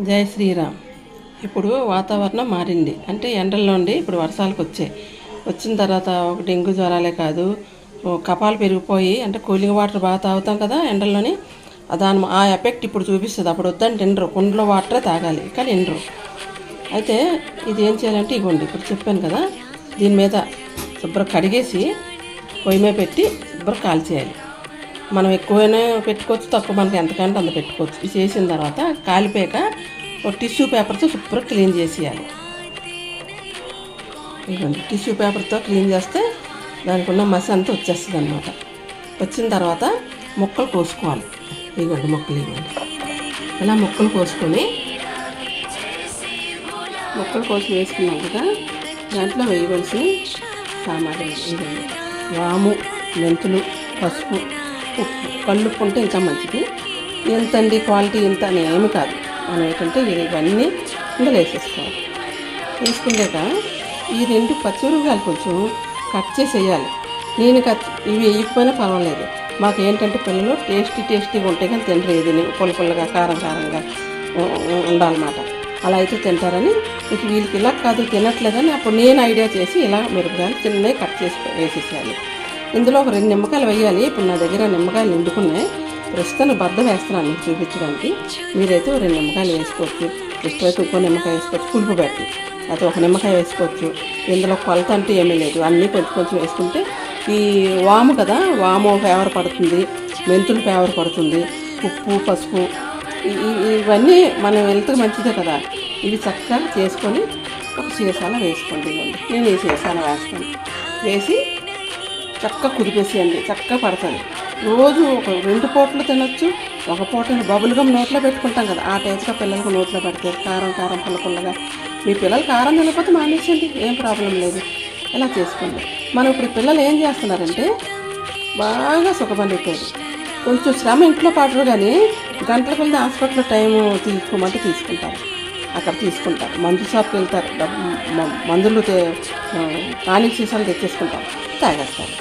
జై శ్రీరామ్. ఇప్పుడు వాతావరణం మారింది, అంటే ఎండల్లో ఉండి ఇప్పుడు వర్షాలకు వచ్చిన తర్వాత ఒక డెంగ్యూ జ్వరాలే కాదు, కపాలు పెరిగిపోయి అంటే కూలింగ్ వాటర్ బాగా తాగుతాం కదా ఎండల్లోని, ఆ ఎఫెక్ట్ ఇప్పుడు చూపిస్తుంది. అప్పుడు వద్దని తినరు, కుండలో వాటరే తాగాలి కానీ తినరు. అయితే ఇది ఏం చేయాలంటే ఇవ్వండి, ఇప్పుడు చెప్పాను కదా, దీని మీద శుభ్రం కడిగేసి పొయ్యి మీద పెట్టి శుభ్రం కాల్చేయాలి. మనం ఎక్కువైనా పెట్టుకోవచ్చు, తక్కువ మనకి ఎంతకంటే అంత పెట్టుకోవచ్చు. ఇది చేసిన తర్వాత కాలిపోయాక ఒక టిష్యూ పేపర్తో శుభ్రం క్లీన్ చేసేయాలి. ఇవ్వండి, టిష్యూ పేపర్తో క్లీన్ చేస్తే దానికి ఉన్న మసి అంతా వచ్చేస్తుంది అనమాట. వచ్చిన తర్వాత ముక్కలు కోసుకోవాలి. ఇవ్వండి ముక్కలు, ఇవ్వండి ఇలా ముక్కలు కోసుకొని ముక్కలు కోసి వేసుకున్నాం కదా, దాంట్లో వేయవలసిన సామాగ్రి ఇవ్వండి: వాము, మెంతులు, పసుపు, ఉప్పు. కళ్ళుప్పు ఉంటే ఇంకా మంచిది. ఎంతండి క్వాలిటీ ఇంత అని ఏమి కాదు, మనం ఏంటంటే ఇవన్నీ ఇందులో వేసేసుకోవాలి. వేసుకున్నాక ఈ 2 పచ్చిమిరపకాయలు కొంచెం కట్ చేసి వేయాలి. ఇవి వేయకపోయినా పర్వాలేదు, మాకు ఏంటంటే పిల్లలు టేస్టీగా ఉంటాయి కానీ తినరు. ఇది పుల్లగా కారంగా ఉండాలన్నమాట. అలా అయితే తింటారని, ఇక వీళ్ళకి ఇలా కాదు తినట్లేదని అప్పుడు నేను ఐడియా చేసి ఇలా మిరపకాయలు చిన్నవి కట్ చేసి వేసేసేయాలి. ఇందులో ఒక 2 నిమ్మకాయలు వేయాలి. ఇప్పుడు నా దగ్గర నిమ్మకాయలు నిండుకున్నాయి, ప్రస్తుతం బద్ద వేస్తున్నాను మీకు చూపించడానికి. మీరైతే 2 నిమ్మకాయలు వేసుకోవచ్చు, ఇష్టమైతే ఇంకో నిమ్మకాయ వేసుకోవచ్చు, పులుపు పెట్టి. అయితే ఒక నిమ్మకాయ వేసుకోవచ్చు. ఇందులో కొలత అంటూ ఏమీ లేదు, అన్నీ కొంచెం వేసుకుంటే ఈ వాము కదా, వాము ఫేవర్ పడుతుంది, మెంతులు ఫేవర్ పడుతుంది, ఉప్పు, పసుపు ఇవన్నీ మనం వెళ్తే మంచిదే కదా. ఇవి చక్కగా చేసుకొని ఒక సీసాలో వేసుకోండి. నేను ఈ సీసాలో వేస్తాను. వేసి చక్కగా కుదిపేసేయండి, చక్కగా పడుతుంది. రోజు ఒక 2 పూటలు తినొచ్చు. ఒక పూట బబుల్గమ్ నోట్లో పెట్టుకుంటాం కదా, ఆ టైప్గా పిల్లలకు నోట్లో పెడితే కారం పుల్లగా. మీ పిల్లలు కారం తినకపోతే మానేసండి, ఏం ప్రాబ్లం లేదు. ఇలా చేసుకోండి. మనం ఇప్పుడు పిల్లలు ఏం చేస్తున్నారంటే బాగా సుఖపడిపోయారు, కొంచెం శ్రమ ఇంట్లో పడరు కానీ గంటల కొద్ది హాస్పిటల్లో టైము తీసుకోమంటే తీసుకుంటారు. అక్కడ తీసుకుంటారు, మందు షాప్కి వెళ్తారు, మందులు టానిక్ సీసాలు తెచ్చేసుకుంటారు, తాగేస్తారు.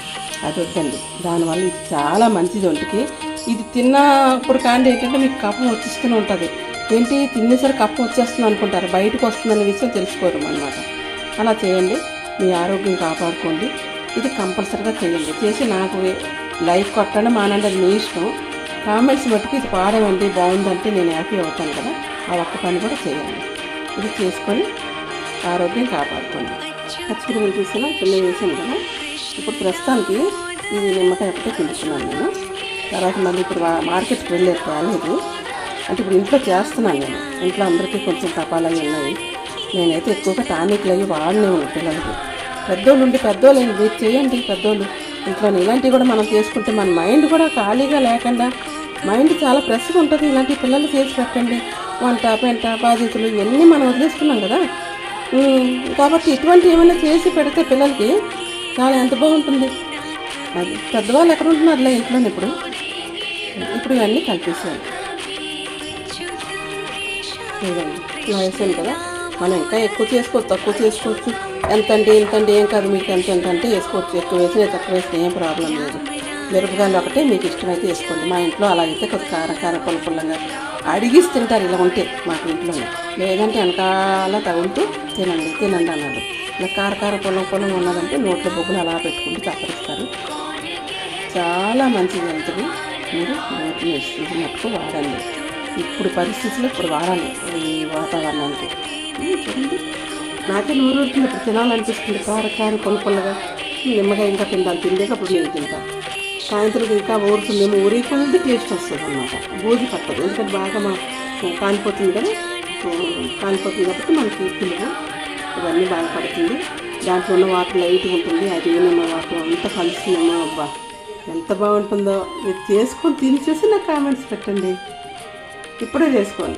అది వద్దండి. దానివల్ల ఇది చాలా మంచిది ఒంటికి. ఇది తిన్నప్పుడు కానీ ఏంటంటే మీకు కఫం వచ్చేస్తూనే ఉంటుంది. ఏంటి తినేసరి కఫం వచ్చేస్తుంది అనుకుంటారు, బయటకు వస్తుందనే విషయం తెలుసుకోరు అన్నమాట. అలా చేయండి, మీ ఆరోగ్యం కాపాడుకోండి. ఇది కంపల్సరీగా చేయండి. చేసి నాకు లైక్ కొట్టండి, మానండి, అది మీ ఇష్టం. కామెంట్స్ మట్టుకు ఇది పాడమండి బాగుందంటే నేను హ్యాపీ అవుతాను కదా, ఆ ఒక్క పని కూడా చేయండి. ఇది చేసుకొని ఆరోగ్యం కాపాడుకోండి. పచ్చిమిరపకాయలు చూసినా చిన్న వేసాను కదా. ఇప్పుడు ప్రస్తుతానికి ఇది నిమ్మకాయ ఒకటే తింటున్నాను నేను. తర్వాత మళ్ళీ ఇప్పుడు మార్కెట్కి వెళ్ళేది రాలేదు, అంటే ఇప్పుడు ఇంట్లో చేస్తున్నాను నేను. ఇంట్లో అందరికీ కొంచెం కపాలు అవి ఉన్నాయి. నేనైతే ఎక్కువగా టానిక్లు అవి వాడనే ఉన్నాయి పిల్లలకి. పెద్దోళ్ళు మీరు చేయండి. పెద్దోళ్ళు ఇంట్లో ఇలాంటివి కూడా మనం చేసుకుంటే మన మైండ్ కూడా ఖాళీగా లేకుండా మైండ్ చాలా ఫ్రెష్గా ఉంటుంది. ఇలాంటి పిల్లలు చేసి పెట్టండి. వంట పెంట బాధ్యతలు ఇవన్నీ మనం వదిలేసుకున్నాం కదా, కాబట్టి ఇటువంటి ఏమైనా చేసి పెడితే పిల్లలకి చాలా ఎంత బాగుంటుంది. అది పెద్దవాళ్ళు ఎక్కడ ఉంటున్నారులే ఇంట్లోనే. ఇప్పుడు ఇవన్నీ కల్పించాలి. ఇలా వేసాను కదా, మనం ఇంకా ఎక్కువ చేసుకోవచ్చు, తక్కువ చేసుకోవచ్చు. ఎంతండి ఇంతండి ఏం కాదు, మీకు ఎంత అంటే వేసుకోవచ్చు. ఎక్కువ వేసినా తక్కువ వేసినా ఏం ప్రాబ్లం లేదు. మిరపకాయలు ఒకటే మీకు ఇష్టమైతే వేసుకోండి. మా ఇంట్లో అలా అయితే కొంచెం కారం పుల్లగా అడిగిసి తింటారు ఇలా ఉంటే మాకు ఇంట్లోనే. లేదంటే వెనకాల తగులుతూ తినండి అన్నాడు. ఇలా కారం పొలం ఉన్నదంటే నోట్లో బొగ్గులు అలా పెట్టుకుంటూ చప్పరిస్తారు. చాలా మంచిది హెల్త్కి. మీరు ఇది మట్టుకు వాడండి. ఇప్పుడు పరిస్థితుల్లో ఇప్పుడు వాడాలి ఈ వాతావరణానికి. చూడండి, నాకే నూరు ఊరుతుంది, ఇప్పుడు తినాలనిపిస్తుంది. కారం పుల్లగా. నిమ్మకాయ ఇంకా తిందాక అప్పుడు నేను తింటాను. సాయంత్రం ఇంకా ఊరుతుందేమో, ఊరి కొద్ది టేస్ట్ వస్తుంది అన్నమాట. బూజు పట్టదు, ఎందుకంటే బాగా కాలిపోతుంది కదా, కాలిపోతుంది కాబట్టి మనకి పిల్లలు ఇవన్నీ బాగా పడుతుంది. దాంట్లో ఉన్న వాటర్ లైట్గా ఉంటుంది, అది ఏమన్నా వాటర్ అంతా కలుస్తుందేమో. అబ్బా ఎంత బాగుంటుందో. మీరు చేసుకొని తినేసేసి నాకు కామెంట్స్ పెట్టండి. ఇప్పుడే చేసుకోండి.